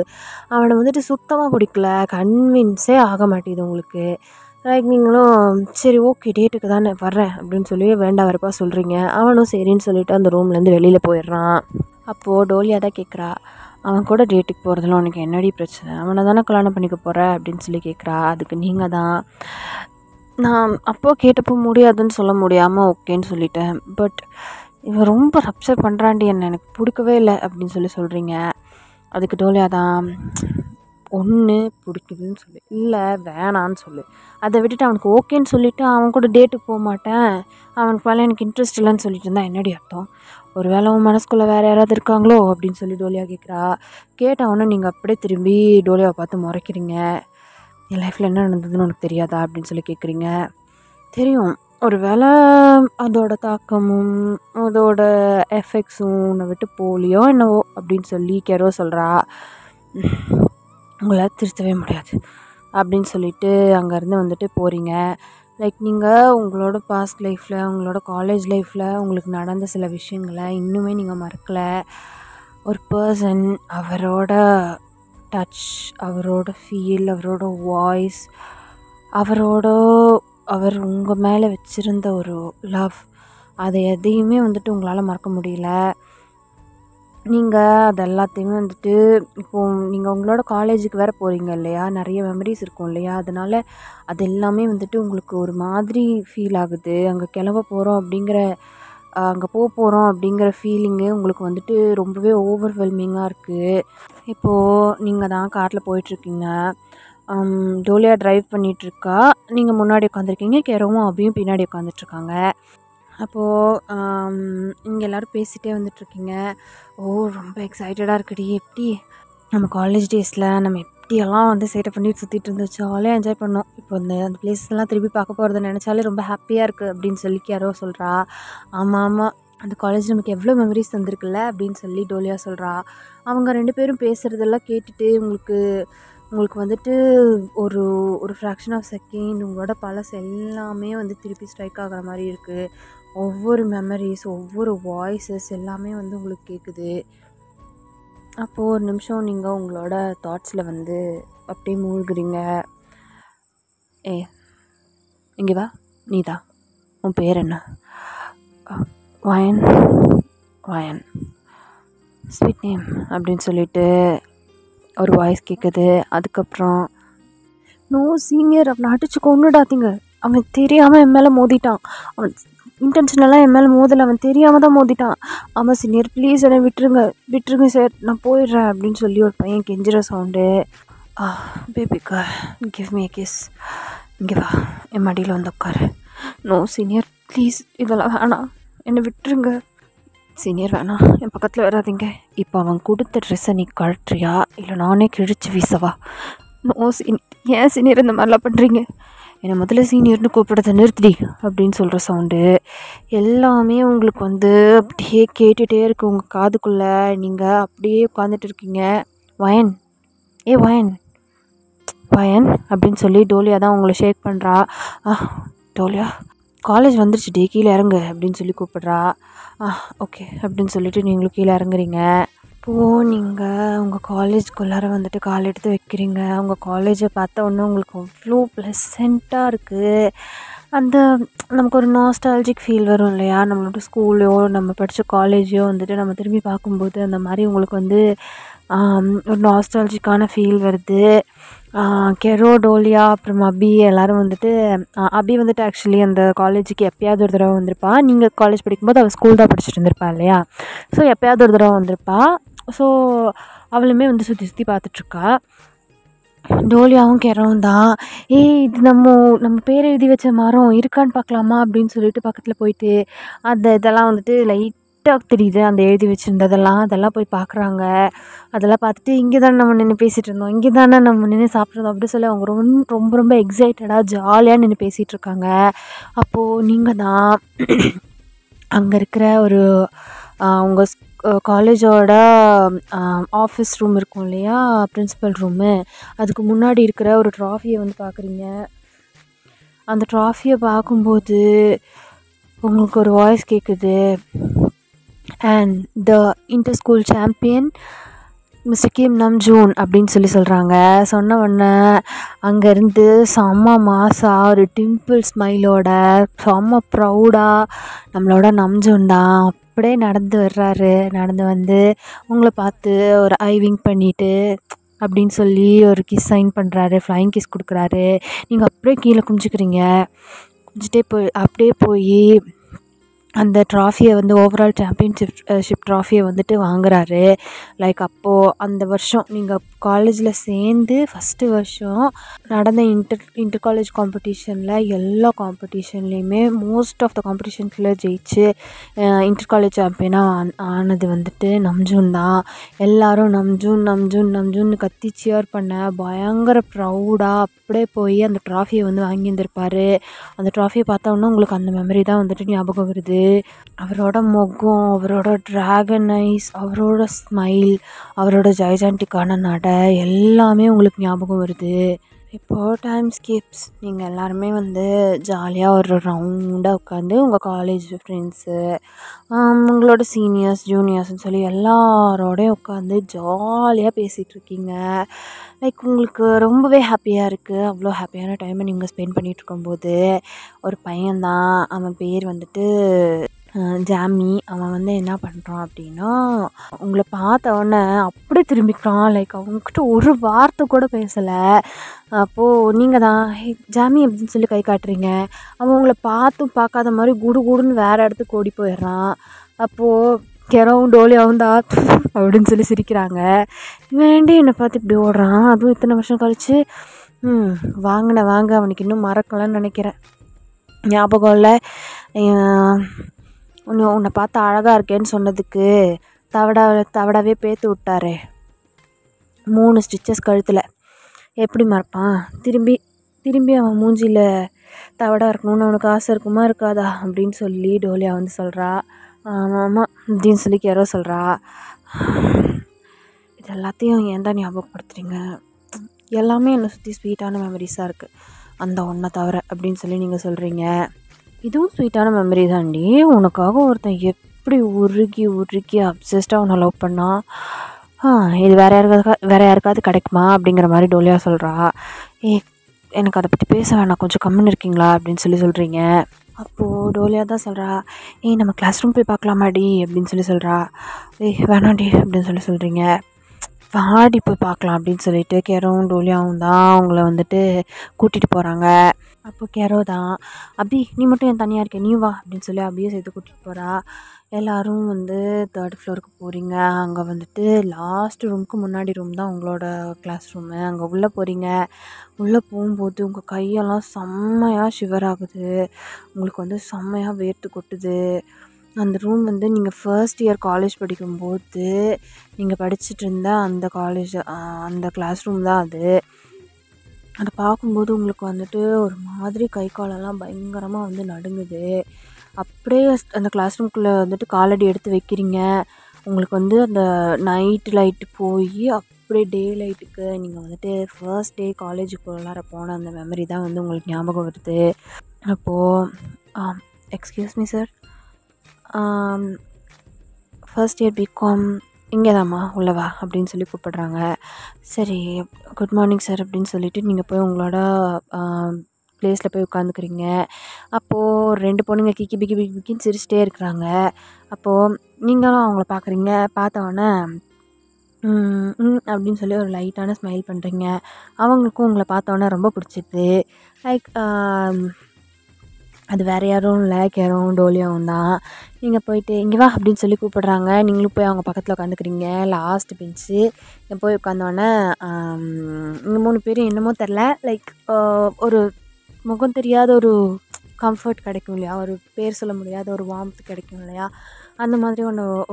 அவனை வந்துட்டு சுத்தமாக பிடிக்கல, கன்வின்ஸே ஆக மாட்டேது உங்களுக்கு. லைக் நீங்களும் சரி ஓகே டேட்டுக்கு தானே வர்றேன் அப்படின்னு சொல்லி வேண்டாம் வரப்பா சொல்கிறீங்க. அவனும் சரின்னு சொல்லிவிட்டு அந்த ரூம்லேருந்து வெளியில் போயிடுறான். அப்போது டோலியா தான் கேட்குறா, அவன் கூட டேட்டுக்கு போகிறதுல உனக்கு என்னடி பிரச்சனை, அவனை தானே கல்யாணம் பண்ணிக்க போகிற அப்படின்னு சொல்லி கேட்குறா. அதுக்கு நீங்கள் தான், நான் அப்போது கேட்டப்போ முடியாதுன்னு சொல்ல முடியாமல் ஓகேன்னு சொல்லிட்டேன், பட் இவன் ரொம்ப ரப்சர் பண்ணுறாண்டி, எனக்கு பிடிக்கவே இல்லை அப்படின்னு சொல்லி சொல்கிறீங்க. அதுக்கு டோலியா தான், ஒன்று பிடிக்குதுன்னு சொல்லு, இல்லை வேணான்னு சொல்லு, அதை விட்டுட்டு அவனுக்கு ஓகேன்னு சொல்லிவிட்டு அவன் கூட டேட்டுக்கு போக மாட்டேன், அவனுக்கு மேலே எனக்கு இன்ட்ரெஸ்ட் இல்லைன்னு சொல்லிட்டு இருந்தால் என்னடி அர்த்தம், ஒரு வேளை உன் மனசுக்குள்ளே வேறு யாராவது இருக்காங்களோ அப்படின்னு சொல்லி டோலியா கேட்குறா. கேட்டவொன்னே நீங்கள் அப்படியே திரும்பி டோலியாவை பார்த்து முறைக்கிறீங்க. என் லைஃப்பில் என்ன நடந்ததுன்னு உனக்கு தெரியாதா அப்படின்னு சொல்லி கேட்குறீங்க. தெரியும், ஒரு வேளை அதோட தாக்கமும் அதோட எஃபெக்ட்ஸும் உன்னை விட்டு போலியோ என்னவோ அப்படின்னு சொல்லி கெரோ சொல்கிறா. உங்களால் திருத்தவே முடியாது அப்படின்னு சொல்லிட்டு அங்கேருந்து வந்துட்டு போகிறீங்க. லைக் நீங்கள் உங்களோட பாஸ்ட் லைஃப்பில், உங்களோட காலேஜ் லைஃப்பில் உங்களுக்கு நடந்த சில விஷயங்களை இன்னுமே நீங்கள் மறக்கலை. ஒரு பர்சன், அவரோட டச், அவரோட ஃபீல், அவரோட வாய்ஸ், அவர் உங்கள் மேலே வச்சுருந்த ஒரு லவ், அதை எதையுமே வந்துட்டு உங்களால் மறக்க முடியல. நீங்கள் அது எல்லாத்தையுமே வந்துட்டு இப்போது நீங்கள் உங்களோட காலேஜுக்கு வேறு போகிறீங்க இல்லையா, நிறைய மெமரிஸ் இருக்கும் இல்லையா, அதனால் அது எல்லாமே வந்துட்டு உங்களுக்கு ஒரு மாதிரி ஃபீல் ஆகுது. அங்கே கிளம்ப போகிறோம் அங்கே போகிறோம் அப்படிங்கிற ஃபீலிங்கு உங்களுக்கு வந்துட்டு ரொம்பவே ஓவர்வெல்மிங்காக இருக்குது. இப்போது நீங்கள் தான் காரில் போயிட்டுருக்கீங்க, டோலியா ட்ரைவ் பண்ணிகிட்ருக்கா, நீங்கள் முன்னாடி உட்காந்துருக்கீங்க, கெரோவும் அபியும் பின்னாடி உட்காந்துட்ருக்காங்க. அப்போது இங்கே எல்லோரும் பேசிகிட்டே வந்துட்டுருக்கீங்க. ஓ ரொம்ப எக்ஸைட்டடாக இருக்குடி, எப்படி நம்ம காலேஜ் டேஸில் நம்ம எப்படியெல்லாம் வந்து சேட்டை பண்ணிட்டு சுற்றிட்டு இருந்துச்சு, ஜாலியாக என்ஜாய் பண்ணோம், இப்போ அந்த பிளேஸஸ்லாம் திருப்பி பார்க்க போகிறத நினச்சாலே ரொம்ப ஹாப்பியாக இருக்குது அப்படின்னு சொல்லி யாரோ சொல்கிறா. ஆமாம் அந்த காலேஜ் நமக்கு எவ்வளோ மெமரிஸ் தந்திருக்குல்ல அப்படின்னு சொல்லி டோலியா சொல்கிறா. அவங்க 2 பேரும் பேசுகிறதெல்லாம் கேட்டுட்டு உங்களுக்கு வந்துட்டு ஒரு ஃப்ராக்ஷன் ஆஃப் செகண்ட் உங்களோட பழசு எல்லாமே வந்து திருப்பி ஸ்ட்ரைக் ஆகிற மாதிரி இருக்குது. ஒவ்வொரு மெமரிஸ், ஒவ்வொரு வாய்ஸஸ் எல்லாமே வந்து உங்களுக்கு கேட்குது. அப்போது ஒரு நிமிஷம் நீங்கள் உங்களோட தாட்ஸில் வந்து அப்படியே மூழ்குறீங்க. இங்கே வா, நீதா, உன் பேர் என்ன? வயன், ஸ்வீட் நேம் அப்படின்னு சொல்லிட்டு ஒரு வாய்ஸ் கேட்குது. அதுக்கப்புறம் நோ சீனியர், அவனை அடிச்சு கொன்னுடாதீங்க, அவன் தெரியாமல் என் மேலே மோதிட்டான், அவன் இன்டென்ஷனெல்லாம் என் மேலே மோதலை, அவன் தெரியாமல் தான் மோதிட்டான், ஆமாம் சீனியர் ப்ளீஸ் என்னை விட்டுருங்க சார், நான் போயிடுறேன் அப்படின்னு சொல்லி ஒரு பையன் கெஞ்சுற சவுண்டு. பேபிக்கா கிவ் மீ கிஸ், இங்கே வா, என் மடியில் வந்து உட்காரு. நோ சீனியர் ப்ளீஸ், இதெல்லாம் வேணாம், என்னை விட்டுருங்க சீனியர், வேணாம், என் பக்கத்தில் வராதிங்க. இப்போ அவன் கொடுத்த ட்ரெஸ்ஸை நீ கழட்டுறியா இல்லை நானே கிழிச்சு வீசவா? நோ சீனியர், ஏன் சீனியர் இந்த மாதிரிலாம் பண்ணுறீங்க, என்னை முதல்ல சீனியர்னு கூப்பிடுறத நிறுத்தி அப்படின்னு சொல்கிற சவுண்டு எல்லாமே உங்களுக்கு வந்து அப்படியே கேட்டுகிட்டே இருக்கு உங்கள் காதுக்குள்ளே. நீங்கள் அப்படியே உட்காந்துட்டு இருக்கீங்க. வயன், வயன், வயன் அப்படின்னு சொல்லி டோலியா தான் உங்களை ஷேக் பண்ணுறா. டோலியா, காலேஜ் வந்துருச்சுடி, கீழே இறங்கு அப்படின்னு சொல்லி கூப்பிட்றா. ஓகே அப்படின்னு சொல்லிட்டு நீங்களும் கீழே இறங்குறீங்க. இப்போது நீங்கள் உங்கள் காலேஜ்குள்ளார வந்துட்டு கால் எடுத்து வைக்கிறீங்க. உங்கள் காலேஜை பார்த்த உடனே உங்களுக்கு அவ்வளோ ப்ளசண்ட்டாக இருக்குது. அந்த நமக்கு ஒரு நாஸ்டாலஜிக் ஃபீல் வரும் இல்லையா, நம்மளோட ஸ்கூலையோ நம்ம படித்த காலேஜையோ வந்துட்டு நம்ம திரும்பி பார்க்கும்போது அந்த மாதிரி உங்களுக்கு வந்து ஒரு நாஸ்டாலஜிக்கான ஃபீல் வருது. கெரோ, டோலியா, அப்புறம் அபி எல்லோரும் வந்துட்டு அபி வந்துட்டு ஆக்சுவலி அந்த காலேஜுக்கு எப்போயாவது ஒரு தடவை வந்திருப்பா. நீங்கள் காலேஜ் படிக்கும்போது அவள் ஸ்கூல் தான் படிச்சுட்டு இருந்திருப்பா இல்லையா. ஸோ எப்போயாவது ஒரு தடவை வந்திருப்பா. ஸோ அவளுமே வந்து சுற்றி சுற்றி பார்த்துட்ருக்கா. டோலியாவும் கெரோவும் தான், இது நம்ம பேர் எழுதி வச்ச மரம் இருக்கான்னு பார்க்கலாமா அப்படின்னு சொல்லிட்டு பக்கத்தில் போயிட்டு இதெல்லாம் வந்துட்டு லைட்டாக தெரியுது, அந்த எழுதி வச்சுருந்ததெல்லாம் அதெல்லாம் போய் பார்க்குறாங்க. அதெல்லாம் பார்த்துட்டு இங்கே தானே நம்ம நின்று பேசிகிட்டு இருந்தோம், இங்கே தானே நம்ம நின்று சாப்பிட்றோம் அப்படி சொல்லி அவங்க ரொம்ப ரொம்ப எக்ஸைட்டடாக ஜாலியாக நின்று பேசிகிட்டு இருக்காங்க. அப்போது நீங்கள் தான் அங்கே இருக்கிற ஒரு உங்கள் காலேஜோட ஆஃபீஸ் ரூம் இருக்கும் இல்லையா, பிரின்சிபல் ரூமு, அதுக்கு முன்னாடி இருக்கிற ஒரு ட்ராஃபியை வந்து பார்க்குறீங்க. அந்த ட்ராஃபியை பார்க்கும்போது உங்களுக்கு ஒரு வாய்ஸ் கேட்குது. And the inter school champion mister Kim Namjoon அப்படின்னு சொல்கிறாங்க. சொன்ன உடனே அங்கேருந்து செம்ம மாசாக ஒரு டிம்பிள் ஸ்மைலோட செம்ம ப்ரௌடாக நம்மளோட நம்ஜூன் தான் அப்படியே நடந்து வர்றாரு. நடந்து வந்து உங்களை பார்த்து ஒரு ஐவிங் பண்ணிவிட்டு அப்படின்னு சொல்லி ஒரு கிஸ் சைன் பண்ணுறாரு, ஃப்ளைங் கிஸ் கொடுக்குறாரு. நீங்கள் அப்படியே கீழே குமிச்சிக்கிறீங்க. குமிச்சிட்டே அப்படியே போய் அந்த ட்ராஃபியை வந்து ஓவரால் சாம்பியன்ஷிப் ட்ராஃபியை வந்துட்டு வாங்குறாரு. லைக் அப்போது அந்த வருஷம் நீங்கள் காலேஜில் சேர்ந்து ஃபஸ்ட்டு வருஷம் நடந்த இன்டர் காலேஜ் காம்படிஷனில் எல்லா காம்படிஷன்லேயுமே மோஸ்ட் ஆஃப் த காம்படிஷன்ஸில் ஜெயிச்சு இன்டர் காலேஜ் சாம்பியனாக ஆனது வந்துட்டு நம்ஜூன் தான். எல்லோரும் நம்ஜூன் நம்ஜூன் நம்ஜூன்னு கத்தி சியர் பண்ண பயங்கர ப்ரௌடாக அப்படியே போய் அந்த ட்ராஃபியை வந்து வாங்கி வந்திருப்பார். அந்த ட்ராஃபியை பார்த்தோன்னா உங்களுக்கு அந்த மெமரி தான் வந்துட்டு ஞாபகம் வருது. அவரோட முகம், அவரோட ட்ராகன் ஐஸ், அவரோட ஸ்மைல், அவரோட ஜைஜாண்டிக்கான நடை எல்லாமே உங்களுக்கு ஞாபகம் வருது. இப்போது டைம் ஸ்கிப்ஸ். நீங்கள் எல்லாருமே வந்து ஜாலியாக ஒரு ரவுண்டாக உட்காந்து உங்கள் காலேஜ் ஃப்ரெண்ட்ஸு, உங்களோட சீனியர்ஸ், ஜூனியர்ஸ்னு சொல்லி எல்லாரோடையும் உட்காந்து ஜாலியாக பேசிகிட்ருக்கீங்க. லைக் உங்களுக்கு ரொம்பவே ஹாப்பியாக இருக்குது. அவ்வளோ ஹாப்பியான டைமை நீங்கள் ஸ்பெண்ட் பண்ணிகிட்ருக்கும்போது ஒரு பையன்தான், அவன் பேர் வந்துட்டு ஜாமி. அவன் வந்து என்ன பண்ணுறான் அப்படின்னா, உங்களை பார்த்த உடனே அப்படியே திரும்பிக்கிறான். லைக் அவங்கக்கிட்ட ஒரு வார்த்தை கூட பேசலை. அப்போது நீங்கள் தான் ஜாமி அப்படின்னு சொல்லி கை காட்டுறீங்க. அவன் உங்களை பார்த்தும் பார்க்காத மாதிரி குடு குடுன்னு வேறு இடத்துக்கு ஓடி போயிடுறான். அப்போது கெரோவும் டோலியாவும் தான் அப்படின்னு சொல்லி சிரிக்கிறாங்க. வேண்டி என்னை பார்த்து இப்படி ஓடுறான், அதுவும் இத்தனை வருஷம் கழிச்சு. வாங்க அவனுக்கு இன்னும் மறக்கலன்னு நினைக்கிறேன், ஞாபகம் இல்லை. உன்னை பார்த்து அழகாக இருக்கேன்னு சொன்னதுக்கு தவடாவே பேத்து விட்டாரே 3 ஸ்டிச்சஸ் கழுத்தில், எப்படி மறப்பான்? திரும்பி அவன் மூஞ்சியில் தவடா இருக்கணும்னு அவனுக்கு ஆசை இருக்குமா இருக்காதா அப்படின்னு சொல்லி டோலியா வந்து சொல்கிறா. ஆமாம் அப்படின்னு சொல்லி கெரோ சொல்கிறா. இது எல்லாத்தையும் ஏன் தான் ஞாபகப்படுத்துறீங்க? எல்லாமே என்னை சுற்றி ஸ்வீட்டான மெமரிஸாக இருக்குது, அந்த ஒன்றை தவிர அப்படின்னு சொல்லி நீங்கள் சொல்கிறீங்க. இதுவும் ஸ்வீட்டான மெமரி தாண்டி. உனக்காக ஒருத்தன் எப்படி உருகி அப்சஸ்டாக உன்னை லவ் பண்ணா, இது வேறு யாருக்காவது கிடைக்குமா அப்படிங்கிற மாதிரி டோலியா சொல்கிறா. எனக்கு அதை பற்றி பேச வேணாம், கொஞ்சம் கம்முன்னு இருக்கீங்களா அப்படின்னு சொல்லி சொல்கிறீங்க. அப்போது டோலியா தான் சொல்கிறா, நம்ம கிளாஸ் ரூம் போய் பார்க்கலாமாடி அப்படின்னு சொல்லி சொல்கிறா. வேணாண்டி அப்படின்னு சொல்லி சொல்கிறீங்க. வாடி போய் பார்க்கலாம் அப்படின்னு சொல்லிட்டு கெரோவும் டோலியாவும் தான் அவங்கள வந்துட்டு கூட்டிகிட்டு போகிறாங்க. அப்போ கெரோ தான், அபி நீ மட்டும் என் தனியாக இருக்கேன், நீ வா அப்படின்னு சொல்லி அபியை சேர்த்து கூட்டிகிட்டு போகிறா. எல்லோரும் வந்து 3rd ஃப்ளோருக்கு போகிறீங்க. அங்கே வந்துட்டு லாஸ்ட் ரூமுக்கு முன்னாடி ரூம் தான் உங்களோட கிளாஸ் ரூமு. அங்கே உள்ளே போகிறீங்க. உள்ளே போகும்போது உங்கள் கையெல்லாம் செம்மையாக ஷிவர் ஆகுது, உங்களுக்கு வந்து செம்மையாக வேர்த்து கொட்டுது. அந்த ரூம் வந்து நீங்கள் ஃபர்ஸ்ட் இயர் காலேஜ் படிக்கும்போது நீங்கள் படிச்சுட்டு இருந்த அந்த கிளாஸ் ரூம் தான் அது. அதை பார்க்கும்போது உங்களுக்கு வந்துட்டு ஒரு மாதிரி கை காலெல்லாம் பயங்கரமாக வந்து நடுங்குது. அப்படியே அந்த கிளாஸ் ரூம்குள்ளே வந்துட்டு காலடி எடுத்து வைக்கிறீங்க. உங்களுக்கு வந்து அந்த நைட்டு லைட்டு போய் அப்படியே டே லைட்டுக்கு நீங்கள் வந்துட்டு ஃபர்ஸ்ட் டே காலேஜுக்கு உள்ளார போன அந்த மெமரி தான் வந்து உங்களுக்கு ஞாபகம் வருது. அப்போது excuse me sir, first year BCom இங்கே தாம்மா உள்ளவா அப்படின்னு சொல்லி கூப்பிடுறாங்க. சரி, குட் மார்னிங் சார் அப்படின்னு சொல்லிவிட்டு நீங்கள் போய் உங்களோட ப்ளேஸில் போய் உட்காந்துக்கிறீங்க. அப்போது 2 பொண்ணுங்க கிக்கி பிக்கி பிக்கி பிக்கின்னு சிரிச்சிட்டே இருக்கிறாங்க. அப்போது நீங்களும் அவங்கள பார்க்குறீங்க. பார்த்தோன்னே அப்படின்னு சொல்லி ஒரு லைட்டான ஸ்மைல் பண்ணுறீங்க. அவங்களுக்கும் உங்களை பார்த்தோன்னே ரொம்ப பிடிச்சிருது. லைக் அது வேறு யாரும் இல்லை, கெரோவும் டோலியாவும் தான். நீங்கள் போயிட்டு இங்கே வா அப்படின்னு சொல்லி கூப்பிடுறாங்க. நீங்களும் போய் அவங்க பக்கத்தில் உட்காந்துக்கிறீங்க. லாஸ்ட் பெஞ்சு போய் உட்காந்தோன்னே இங்கே 3 பேரும் என்னமோ தெரில, லைக் ஒரு முகம் தெரியாத ஒரு கம்ஃபர்ட் கிடைக்கும் இல்லையா, ஒரு பேர் சொல்ல முடியாத ஒரு வார்ம்த் கிடைக்கும் இல்லையா, அந்த மாதிரி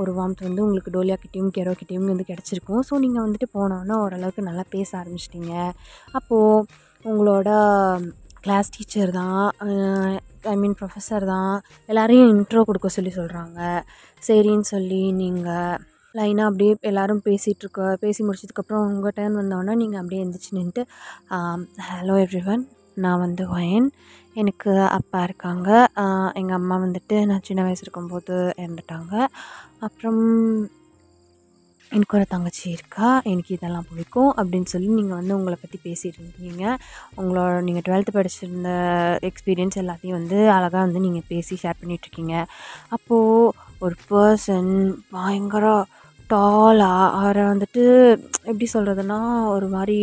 ஒரு வார்ம்த் வந்து உங்களுக்கு டோலியாக்கிட்டேயும் கெரோக்கிட்டேயும் வந்து கிடச்சிருக்கும். ஸோ நீங்கள் வந்துட்டு போனோன்னே ஓரளவுக்கு நல்லா பேச ஆரம்பிச்சிட்டிங்க. அப்போது உங்களோட கிளாஸ் டீச்சர் தான், ப்ரொஃபஸர் தான் எல்லோரையும் இன்ட்ரோ கொடுக்க சொல்கிறாங்க. சரின்னு சொல்லி நீங்கள் லைனாக அப்படியே எல்லோரும் பேசி முடிச்சதுக்கப்புறம் உங்கள் டர்ன் வந்தோடனே நீங்கள் அப்படியே எழுந்திரிச்சு நின்றுட்டு ஹலோ எவ்ரிவன், நான் வந்து வயன், எனக்கு அப்பா இருக்காங்க, எங்கள் அம்மா வந்துட்டு நான் சின்ன வயசு இருக்கும்போது இறந்துட்டாங்க, அப்புறம் எனக்கு ஒரு தங்கச்சி இருக்கா, எனக்கு இதெல்லாம் பிடிக்கும் அப்படின்னு சொல்லி நீங்கள் வந்து உங்களை பற்றி பேசிகிட்டு இருந்தீங்க. நீங்கள் 12th படிச்சிருந்த எக்ஸ்பீரியன்ஸ் எல்லாத்தையும் வந்து அழகாக வந்து நீங்கள் பேசி ஷேர் பண்ணிகிட்ருக்கீங்க. அப்போது ஒரு பர்சன் பயங்கர டாலாக, அவரை வந்துட்டு எப்படி சொல்கிறதுனா ஒரு மாதிரி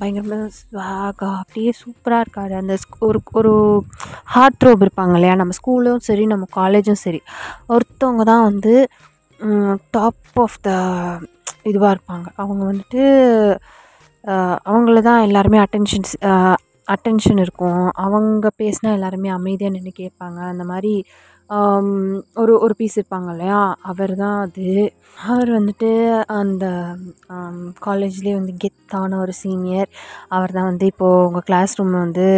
பயங்கரமாக ஸ்வாகாக அப்படியே சூப்பராக இருக்கார். அந்த ஒரு ஹார்ட் ரோப் இருப்பாங்க இல்லையா, நம்ம ஸ்கூலும் சரி நம்ம காலேஜும் சரி, ஒருத்தவங்க தான் வந்து டாப் ஆஃப் த இதுவாக இருப்பாங்க. அவங்க வந்துட்டு அவங்கள தான் எல்லாருமே அட்டென்ஷன் இருக்கும். அவங்க பேசினா எல்லாருமே அமைதியாக நின்று கேட்பாங்க. அந்த மாதிரி ஒரு பீஸ் இருப்பாங்க இல்லையா, அவர் தான் அது. அவர் வந்துட்டு அந்த காலேஜ்லேயே வந்து கெத்தான ஒரு சீனியர். அவர் தான் வந்து இப்போது உங்கள் கிளாஸ் ரூம் வந்து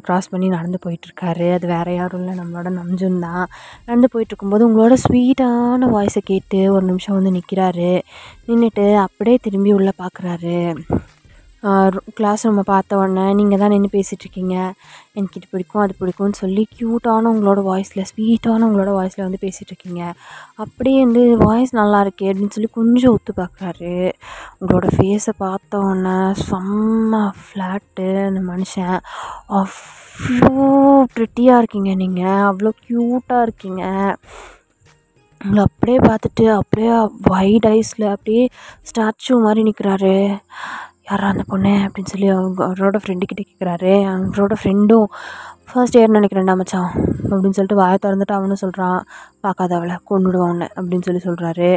க்ராஸ் பண்ணி நடந்து போயிட்டுருக்காரு. அது வேறு யாரும் இல்லை, நம்மளோட நம்ஜுன் தான். நடந்து போயிட்டுருக்கும்போது உங்களோட ஸ்வீட்டான வாய்ஸை கேட்டு ஒரு நிமிஷம் வந்து நிற்கிறாரு. நின்றுட்டு அப்படியே திரும்பி உள்ளே பார்க்குறாரு. கிளாஸ் ரூமை பார்த்த உடனே நீங்கள் தான் நின்று பேசிகிட்ருக்கீங்க, எனக்கு இது பிடிக்கும் அது பிடிக்கும்னு சொல்லி க்யூட்டான உங்களோட வாய்ஸில், ஸ்வீட்டான உங்களோட வாய்ஸில் வந்து பேசிகிட்ருக்கீங்க. அப்படியே வந்து வாய்ஸ் நல்லா இருக்கே அப்படின்னு சொல்லி கொஞ்சம் ஒத்து பார்க்குறாரு. உங்களோட ஃபேஸை பார்த்த உடனே செம்ம ஃப்ளாட்டு அந்த மனுஷன். அவ்வளோ ப்ரிட்டியாக இருக்கீங்க நீங்கள், அவ்வளோ க்யூட்டாக இருக்கீங்க. உங்களை அப்படியே பார்த்துட்டு அப்படியே வைட் ஐஸில் அப்படியே ஸ்டாச்சு மாதிரி நிற்கிறாரு. யாரா அந்த பொண்ணு அப்படின்னு சொல்லி அவரோட ஃப்ரெண்டுக்கிட்ட கேட்குறாரு. அவரோட ஃப்ரெண்டும் ஃபர்ஸ்ட் இயர்னு நினைக்கிறேன்டா மச்சான் அப்படின்னு சொல்லிட்டு வாயை திறந்துட்டு அவனும் சொல்கிறான், பார்க்காத அவளை கொண்டுடுவான் உன்னை அப்படின்னு சொல்லி சொல்கிறாரு.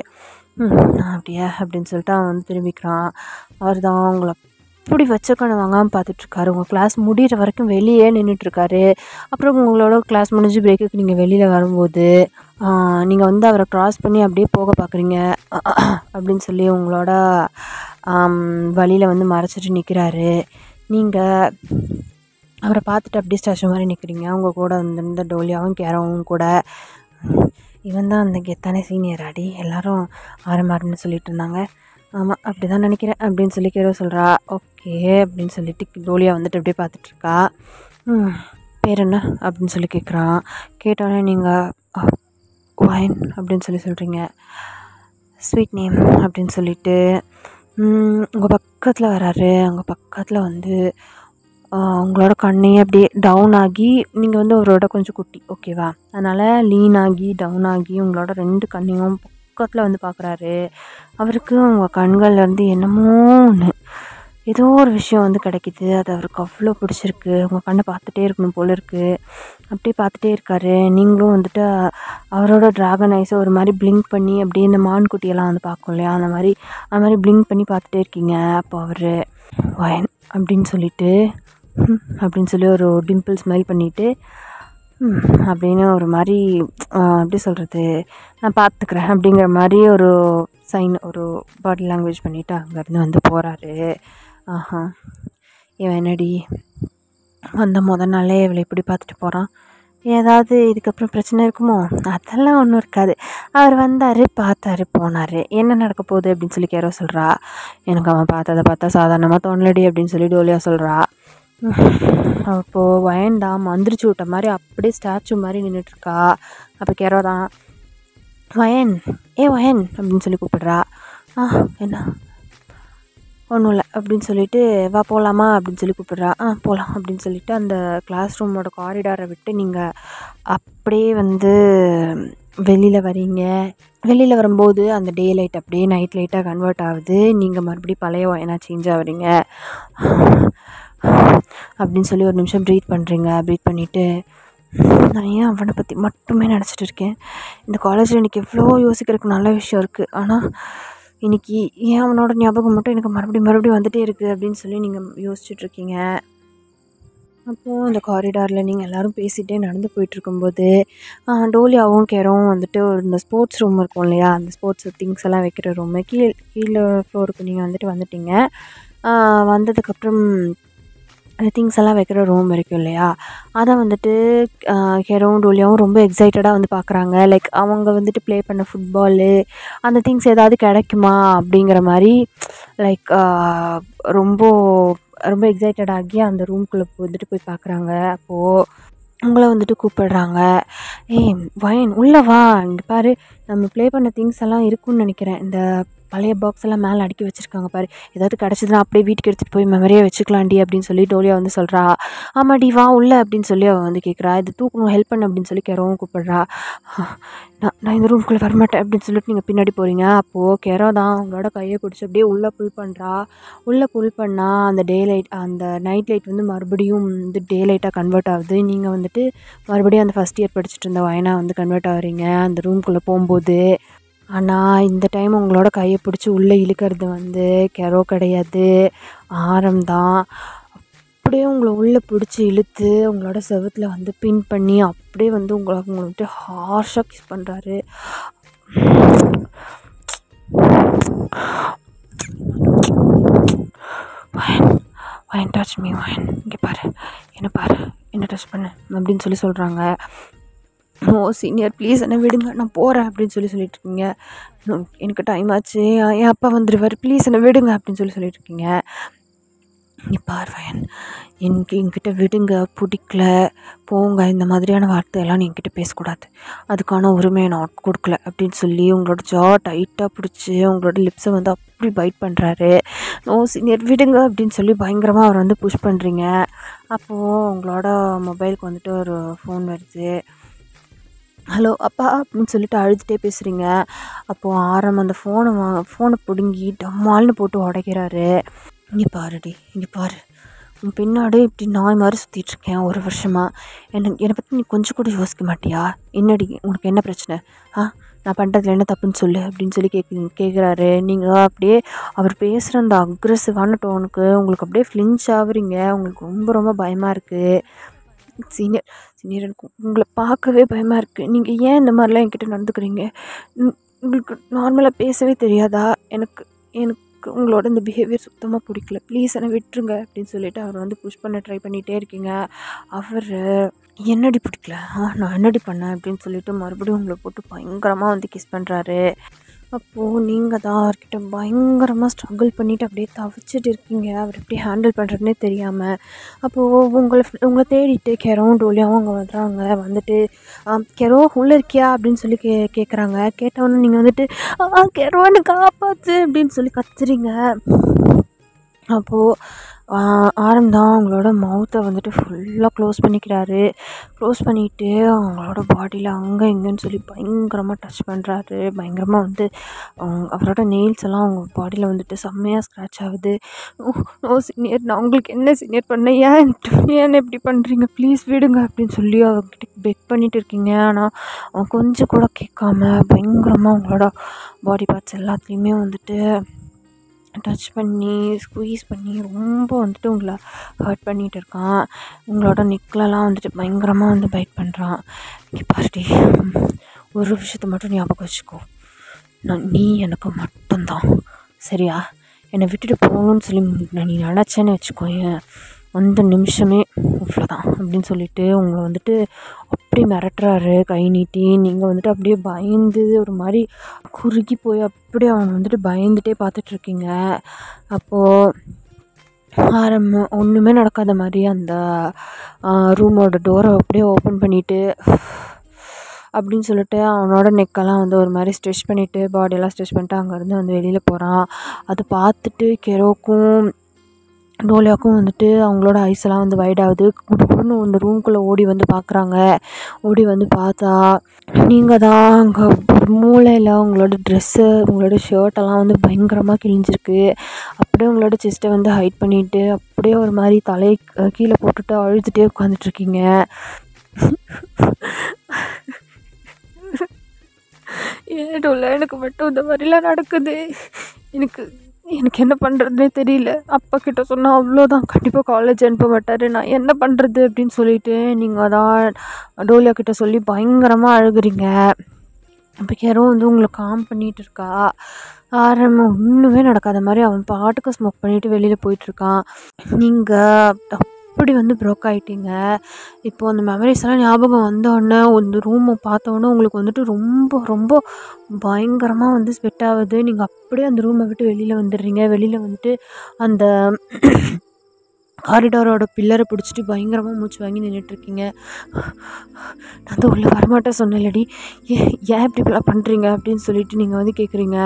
அப்படியா அப்படின்னு சொல்லிட்டு அவன் வந்து திரும்பிக்கிறான். அவர் தான் உங்களை அப்படி வச்சக்கண்ணு வாங்காமல் பார்த்துட்ருக்காரு. உங்கள் கிளாஸ் முடிகிற வரைக்கும் வெளியே நின்றுட்டுருக்காரு. அப்புறம் உங்களோட கிளாஸ் முடிஞ்சு பிரேக்குக்கு நீங்கள் வெளியில் வரும்போது நீங்கள் வந்து அவரை க்ராஸ் பண்ணி அப்படியே போக பார்க்குறீங்க அப்படின்னு சொல்லி உங்களோட வழியில் வந்து மறைச்சிட்டு நிற்கிறாரு. நீங்கள் அவரை பார்த்துட்டு அப்படியே ஸ்டாச்சு மாதிரி நிற்கிறீங்க. உங்கள் கூட வந்து டோலியாவும் கேரவும் கூட. இவன் தான் அந்த கெத்தானே சீனியர் அடி, எல்லோரும் ஆரம்பாருன்னு சொல்லிட்டு இருந்தாங்க. ஆமாம் அப்படி தான் நினைக்கிறேன் அப்படின்னு சொல்லி கேரோ சொல்கிறா. ஓகே அப்படின்னு சொல்லிட்டு டோலியா வந்துட்டு அப்படியே பார்த்துட்ருக்கா. பேர் என்ன அப்படின்னு சொல்லி கேட்குறான். கேட்டோடனே நீங்கள் வைன் அப்படின்னு சொல்லி சொல்கிறீங்க. ஸ்வீட் நேம் அப்படின்னு சொல்லிட்டு உங்கள் பக்கத்தில் வராரு. உங்கள் பக்கத்தில் வந்து உங்களோட கண்ணையே அப்படியே டவுன் ஆகி, நீங்கள் வந்து அவரோட கொஞ்சம் குட்டி ஓகேவா, அதனால் லீன் ஆகி டவுன் ஆகி உங்களோட 2 கண்ணையும் பக்கத்தில் வந்து பார்க்குறாரு. அவருக்கு உங்கள் கண்கள்லேருந்து என்னமோ ஒன்று, ஏதோ ஒரு விஷயம் வந்து கிடைக்கிது. அது அவருக்கு அவ்வளோ பிடிச்சிருக்கு. உங்கள் கண்ணை பார்த்துட்டே இருக்கணும் போல் இருக்குது. அப்படியே பார்த்துட்டே இருக்காரு. நீங்களும் வந்துட்டு அவரோட ட்ராகன் ஐஸை ஒரு மாதிரி பிளிங்க் பண்ணி அப்படியே இந்த மான்குட்டியெல்லாம் வந்து பார்க்கும் இல்லையா, அந்த மாதிரி பிளிங்க் பண்ணி பார்த்துட்டே இருக்கீங்க. அப்போ அவர் வயன் அப்படின்னு சொல்லிட்டு அப்படின்னு சொல்லி ஒரு டிம்பிள் ஸ்மைல் பண்ணிவிட்டு அப்படின்னு ஒரு மாதிரி எப்படி சொல்கிறது, நான் பார்த்துக்கிறேன் அப்படிங்கிற மாதிரி ஒரு சைன், ஒரு பாடி லாங்குவேஜ் பண்ணிவிட்டு அங்கேருந்து வந்து போகிறாரு. இவன் என்னடி வந்த முதல் நாளே இவளை இப்படி பார்த்துட்டு போகிறான், ஏதாவது இதுக்கப்புறம் பிரச்சனை இருக்குமோ? அதெல்லாம் ஒன்றும் இருக்காது. அவர் வந்தார், பார்த்தாரு, போனார், என்ன நடக்க போகுது அப்படின்னு சொல்லி கேரோ சொல்கிறா. எனக்கு அவன் பார்த்ததை பார்த்தா சாதாரணமாக தோணலடி அப்படின்னு சொல்லி டோலியா சொல்கிறா. அப்போது வயன்டா மந்திரிச்சு விட்ட மாதிரி அப்படியே ஸ்டாச்சு மாதிரி நின்றுட்டுருக்கா. அப்போ கேரோ தான், வயன், வயன் அப்படின்னு சொல்லி கூப்பிடுறா. என்ன, ஒன்றும் இல்லை அப்படின்னு சொல்லிட்டு, வா போகலாமா அப்படின்னு சொல்லி கூப்பிடுறா. போகலாம் அப்படின்னு சொல்லிட்டு அந்த கிளாஸ் ரூமோட காரிடாரை விட்டு நீங்கள் அப்படியே வந்து வெளியில் வரீங்க. வெளியில் வரும்போது அந்த டே லைட் அப்படியே நைட் லைட்டாக கன்வெர்ட் ஆகுது. நீங்கள் மறுபடியும் பழைய வயனா சேஞ்ச் ஆகுறீங்க அப்படின்னு சொல்லி ஒரு நிமிஷம் ப்ரீத் பண்ணுறீங்க. ப்ரீத் பண்ணிவிட்டு, நான் ஏன் அவனை பற்றி மட்டுமே நினச்சிட்டு இருக்கேன், இந்த காலேஜில் எனக்கு எவ்வளோ யோசிக்கிறதுக்கு நல்ல விஷயம் இருக்குது, ஆனால் இன்றைக்கி ஏன் அவனோட ஞாபகம் மட்டும் எனக்கு மறுபடியும் வந்துகிட்டே இருக்குது அப்படின்னு சொல்லி நீங்கள் யோசிச்சுட்ருக்கீங்க. அப்போது அந்த காரிடாரில் நீங்கள் எல்லோரும் பேசிகிட்டே நடந்து போயிட்டுருக்கும்போது டோலியாவும் கேரோவும் வந்துட்டு இந்த ஸ்போர்ட்ஸ் ரூம் இருக்கும் இல்லையா, அந்த ஸ்போர்ட்ஸ் திங்ஸ் எல்லாம் வைக்கிற ரூமு கீழே ஃப்ளோருக்கு நீங்கள் வந்துட்டீங்க. வந்ததுக்கப்புறம் அந்த திங்ஸ் எல்லாம் வைக்கிற ரூம் இருக்கும் இல்லையா, அதை வந்துட்டு கேரோவும் டோலியாவும் ரொம்ப எக்ஸைட்டடாக வந்து பார்க்குறாங்க. லைக் அவங்க வந்துட்டு ப்ளே பண்ண ஃபுட்பாலு அந்த திங்ஸ் ஏதாவது கிடைக்குமா அப்படிங்கிற மாதிரி லைக் ரொம்ப ரொம்ப எக்ஸைட்டடாகி அந்த ரூம்குள்ளே வந்துட்டு போய் பார்க்குறாங்க. அப்போது உங்களை வந்துட்டு கூப்பிடுறாங்க, வயன் உள்ளே வா, இங்கே பாரு, நம்ம ப்ளே பண்ண திங்ஸ் எல்லாம் இருக்குன்னு நினைக்கிறேன், இந்த பழைய பாக்ஸ் எல்லாம் மேலே அடுக்கி வச்சுருக்காங்க பாரு, ஏதாவது கிடச்சிதுன்னா அப்படியே வீட்டுக்கு எடுத்துகிட்டு போய் மெமரியாக வச்சுக்கலாண்டி அப்படின்னு சொல்லி டோலியா வந்து சொல்கிறா. ஆமாடி வா உள்ள அப்படின்னு சொல்லி அவள் வந்து கேட்குறா. இது தூக்கணும், ஹெல்ப் பண்ணு அப்படின்னு சொல்லி கேரோவும் கூப்பிடுறா. நான் இந்த ரூம்குள்ளே வரமாட்டேன் அப்படின்னு சொல்லிட்டு நீங்கள் பின்னாடி போகிறீங்க. அப்போது கேரோ தான் அவங்களோட கையை பிடிச்சி அப்படியே உள்ளே புல் பண்ணுறா. உள்ளே புல் பண்ணால் அந்த டே லைட், அந்த நைட் லைட் வந்து மறுபடியும் வந்து டே லைட்டாக கன்வெர்ட் ஆகுது. நீங்கள் வந்துட்டு மறுபடியும் அந்த ஃபஸ்ட் இயர் படிச்சுட்டு இருந்த வயனா வந்து கன்வெர்ட் ஆகுறீங்க அந்த ரூம்குள்ளே போகும்போது. ஆனால் இந்த டைம் உங்களோட கையை பிடிச்சி உள்ளே இழுக்கிறது வந்து கேரோ கிடையாது, ஆரம் தான். அப்படியே உங்களை உள்ளே பிடிச்சி இழுத்து உங்களோட செவத்தில் வந்து பின் பண்ணி அப்படியே வந்து உங்களை வந்துட்டு ஹார்ஷாக கிஸ் பண்ணுறாரு. வயன் டச் மீ, வயன் இங்கே பாரு, என்ன டச் பண்ணு அப்படின்னு சொல்லி சொல்கிறாங்க. சீனியர் ப்ளீஸ் என்னை விடுங்க, நான் போகிறேன் அப்படின்னு சொல்லிட்டு இருக்கீங்க. எனக்கு டைம் ஆச்சு, என் அப்பா வந்துடுவார், ப்ளீஸ் என்னை விடுங்க அப்படின்னு சொல்லிட்டு இருக்கீங்க. நீ பார்வையன், என்கிட்ட விடுங்க, பிடிக்கல, போங்க, இந்த மாதிரியான வார்த்தையெல்லாம் நீ என்கிட்ட பேசக்கூடாது, அதுக்கான உரிமையை நான் கொடுக்கல அப்படின்னு சொல்லி உங்களோட ஜா டைட்டாக பிடிச்சி உங்களோட லிப்ஸை வந்து அப்படி பைட் பண்ணுறாரு. நோ சீனியர் விடுங்க அப்படின்னு சொல்லி பயங்கரமாக அவர் வந்து புஷ் பண்ணுறீங்க. அப்போது உங்களோட மொபைலுக்கு வந்துட்டு ஒரு ஃபோன் வருது. ஹலோ அப்பா அப்படின்னு சொல்லிட்டு அழுதுகிட்டே பேசுகிறீங்க. அப்போது ஆரம் அந்த ஃபோனை பிடுங்கி டம்மால்னு போட்டு உடைக்கிறாரு. இங்கே பாருடி, இங்கே பாரு, உன் பின்னாடி இப்படி நாய் மாதிரி சுற்றிட்டுருக்கேன் ஒரு வருஷமாக, என்னை பற்றி நீ கொஞ்சம் கூட யோசிக்க மாட்டியா? என்னடி உனக்கு என்ன பிரச்சனை? நான் பண்ணுறதுல என்ன தப்புன்னு சொல்லு அப்படின்னு சொல்லி கேட்குறாரு. நீங்கள் அப்படியே அவர் பேசுகிற அந்த அக்ரெசிவான டோனுக்கு உங்களுக்கு அப்படியே ஃப்ளின்ச் ஆகுறீங்க. உங்களுக்கு ரொம்ப ரொம்ப பயமாக இருக்குது. சீனியர் எனக்கு உங்களை பார்க்கவே பயமாக இருக்குது. நீங்கள் ஏன் இந்த மாதிரிலாம் என்கிட்ட நடந்துக்கிறீங்க? உங்களுக்கு நார்மலாக பேசவே தெரியாதா? எனக்கு உங்களோட இந்த பிஹேவியர் சுத்தமாக பிடிக்கல, ப்ளீஸ் என்னை விட்டுருங்க அப்படின்னு சொல்லிட்டு அவர் வந்து புஷ் பண்ண ட்ரை பண்ணிகிட்டே இருக்கீங்க. அவர் என்னடி பிடிக்கல, நான் என்னடி பண்ணேன் அப்படின்னு சொல்லிட்டு மறுபடியும் உங்களை போட்டு பயங்கரமாக வந்து கிஸ் பண்ணுறாரு. அப்போது நீங்கள் தான் அவர்கிட்ட பயங்கரமாக ஸ்ட்ரகிள் பண்ணிவிட்டு அப்படியே தவிச்சிட்டு இருக்கீங்க. அவர் எப்படி ஹேண்டில் பண்ணுறதுனே தெரியாமல். அப்போது உங்களை தேடிட்டு கெரோவும் டோலியாவும் அங்கே வர்றாங்க. வந்துட்டு கெரோ உள்ளே இருக்கியா அப்படின்னு சொல்லி கேட்குறாங்க. கேட்டவொன்னே நீங்கள் வந்துட்டு கெரோ என்னை காப்பாற்று அப்படின்னு சொல்லி கத்துறீங்க. அப்போது ஆரம்தான் அவங்களோட மவுத்தை வந்துட்டு ஃபுல்லாக க்ளோஸ் பண்ணிக்கிறாரு. க்ளோஸ் பண்ணிவிட்டு அவங்களோட பாடியில் அங்கே இங்கேன்னு சொல்லி பயங்கரமாக டச் பண்ணுறாரு. பயங்கரமாக வந்து அவரோட நெயில்ஸ் எல்லாம் அவங்க பாடியில் வந்துட்டு செம்மையாக ஸ்க்ராட்ச் ஆகுது. ஓ சீனியர், நான் உங்களுக்கு என்ன சீனியர் பண்ணேன், ஏன் எப்படி பண்ணுறீங்க, ப்ளீஸ் விடுங்க அப்படின்னு சொல்லி அவங்ககிட்ட பெக் பண்ணிகிட்டு இருக்கீங்க. ஆனால் அவங்க கொஞ்சம் கூட கேட்காம பயங்கரமாக அவங்களோட பாடி பார்ட்ஸ் எல்லாத்துலேயுமே வந்துட்டு டச் பண்ணி ஸ்குவீஸ் பண்ணி ரொம்ப வந்துட்டு உங்களை ஹர்ட் பண்ணிகிட்டு இருக்கான். உங்களோட நெக்லலாம் வந்துட்டு பயங்கரமாக வந்து பைட் பண்ணுறான். இங்கே பாருடி, ஒரு விஷயத்த மட்டும் ஞாபகம் வச்சுக்கோ, நீ எனக்கு மட்டும்தான், சரியா? என்னை விட்டுட்டு போகணுன்னு சொல்லி நீ நினச்சேன்னு வச்சுக்கோயேன், அந்த நிமிஷமே அவ்வளோதான் அப்படின்னு சொல்லிட்டு உங்களை வந்துட்டு அப்படி மிரட்டுறாரு கை நீட்டி. நீங்கள் வந்துட்டு அப்படியே பயந்து ஒரு மாதிரி குறுகி போய் அப்படியே அவனை வந்துட்டு பயந்துட்டே பார்த்துட்ருக்கீங்க. அப்போது ஒன்றுமே நடக்காத மாதிரி அந்த ரூமோட டோரை அப்படியே ஓப்பன் பண்ணிவிட்டு அப்படின்னு சொல்லிட்டு அவனோட நெக்கெல்லாம் வந்து ஒரு மாதிரி ஸ்ட்ரெச் பண்ணிவிட்டு பாடியெல்லாம் ஸ்ட்ரெச் பண்ணிட்டு அங்கேருந்து வந்து வெளியில் போகிறான். அதை பார்த்துட்டு கெரோக்கும் டோலியாவுக்கும் வந்துட்டு அவங்களோட ஐஸெல்லாம் வந்து வைட் ஆகுது. குடுன்னு அந்த ரூம்குள்ளே ஓடி வந்து பார்க்குறாங்க. ஓடி வந்து பார்த்தா நீங்கள் தான் அங்கே மூளையில் உங்களோட ட்ரெஸ்ஸு உங்களோட ஷர்ட்டெல்லாம் வந்து பயங்கரமாக கிழிஞ்சிருக்கு. அப்படியே உங்களோட செஸ்ட்டை வந்து ஹைட் பண்ணிவிட்டு அப்படியே ஒரு மாதிரி தலையை கீழே போட்டுட்டு அழுதுகிட்டே உட்காந்துட்ருக்கீங்க. ஏடோல எனக்கு மட்டும் இந்த மாதிரிலாம் நடக்குது. எனக்கு எனக்கு என்ன பண்ணுறதுனே தெரியல. அப்பா கிட்ட சொன்னால் அவ்வளோதான், கண்டிப்பாக காலேஜ் அனுப்ப மாட்டார். நான் என்ன பண்ணுறது அப்படின்னு சொல்லிட்டு நீங்கள் தான் டோலியா கிட்ட சொல்லி பயங்கரமாக அழுகுறீங்க. அப்போ யாரும் வந்து உங்களை காம் பண்ணிகிட்டு இருக்கா. ஒன்றுமே நடக்காத மாதிரி அவன் பாட்டுக்கு ஸ்மோக் பண்ணிவிட்டு வெளியில் போயிட்டுருக்கான். நீங்கள் அப்படி வந்து ப்ரோக் ஆகிட்டீங்க. இப்போது அந்த மெமரிஸ் எல்லாம் ஞாபகம் வந்தோடனே அந்த ரூமை பார்த்தோன்னே உங்களுக்கு வந்துட்டு ரொம்ப ரொம்ப பயங்கரமாக வந்து ஸ்வெட் ஆகுது. நீங்கள் அப்படியே அந்த ரூமை விட்டு வெளியில் வந்துடுறீங்க. வெளியில் வந்துட்டு அந்த காரிடாரோட பில்லரை பிடிச்சிட்டு பயங்கரமாக மூச்சு வாங்கி நின்றுட்டுருக்கீங்க. நான் வந்து உள்ளே வரமாட்டேன் சொன்னேன்லடி, ஏன் இப்படிலாம் பண்ணுறீங்க அப்படின்னு சொல்லிட்டு நீங்கள் வந்து கேட்குறீங்க.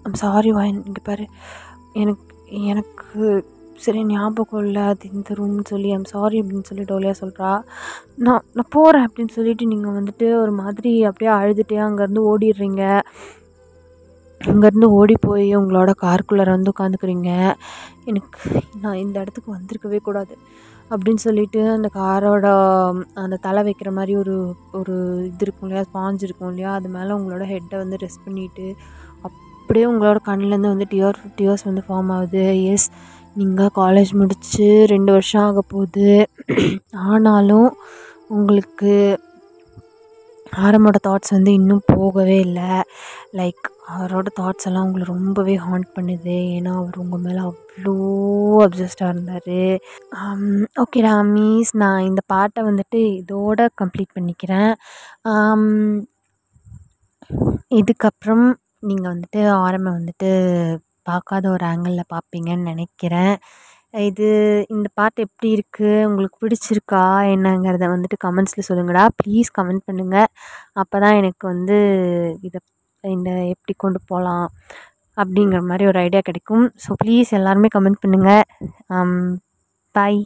ஐம் சாரி வாயன், இங்கே பாரு, எனக்கு சரி ஞாபகம் இல்லை அது இந்த ரூம்னு சொல்லி ஐம் சாரி அப்படின்னு சொல்லி டோலியா சொல்கிறா. நான் போகிறேன் அப்படின்னு சொல்லிட்டு நீங்கள் வந்துட்டு ஒரு மாதிரி அப்படியே அழுதுகிட்டே அங்கேருந்து ஓடிடுறீங்க. அங்கேருந்து ஓடி போய் உங்களோட காருக்குள்ளே வந்து உட்காந்துக்கிறீங்க. நான் இந்த இடத்துக்கு வந்திருக்கவே கூடாது அப்படின்னு சொல்லிட்டு அந்த காரோட அந்த தலை வைக்கிற மாதிரி ஒரு இது இருக்கும் இல்லையா, ஸ்பாஞ்ச் இருக்கும் இல்லையா, அது மேலே உங்களோட ஹெட்டை வந்து ரெஸ்ட் பண்ணிவிட்டு அப்படியே உங்களோட கண்ணிலேருந்து வந்து டியர்ஸ் வந்து ஃபார்ம் ஆகுது. எஸ், நீங்கள் காலேஜ் முடித்து 2 வருஷம் ஆக போகுது. ஆனாலும் உங்களுக்கு ஆரம்போட தாட்ஸ் வந்து இன்னும் போகவே இல்லை. லைக் அவரோட தாட்ஸ் எல்லாம் உங்களை ரொம்பவே ஹாண்ட் பண்ணுது. ஏன்னா அவர் உங்கள் மேலே அவ்வளோ அப்சஸ்டாக இருந்தார். ஓகேடா மீஸ், நான் இந்த பாட்டை வந்துட்டு இதோட கம்ப்ளீட் பண்ணிக்கிறேன். இதுக்கப்புறம் நீங்கள் வந்துட்டு ஆரம்பம் வந்துட்டு பார்க்காத ஒரு ஆங்கிளில் பார்ப்பீங்கன்னு நினைக்கிறேன். இந்த பாட்டு எப்படி இருக்குது, உங்களுக்கு பிடிச்சிருக்கா என்னங்கிறத வந்துட்டு கமெண்ட்ஸில் சொல்லுங்கடா. ப்ளீஸ் கமெண்ட் பண்ணுங்கள். அப்போ தான் எனக்கு வந்து இந்த எப்படி கொண்டு போகலாம் அப்படிங்கிற மாதிரி ஒரு ஐடியா கிடைக்கும். ஸோ ப்ளீஸ் எல்லாருமே கமெண்ட் பண்ணுங்கள். பாய்.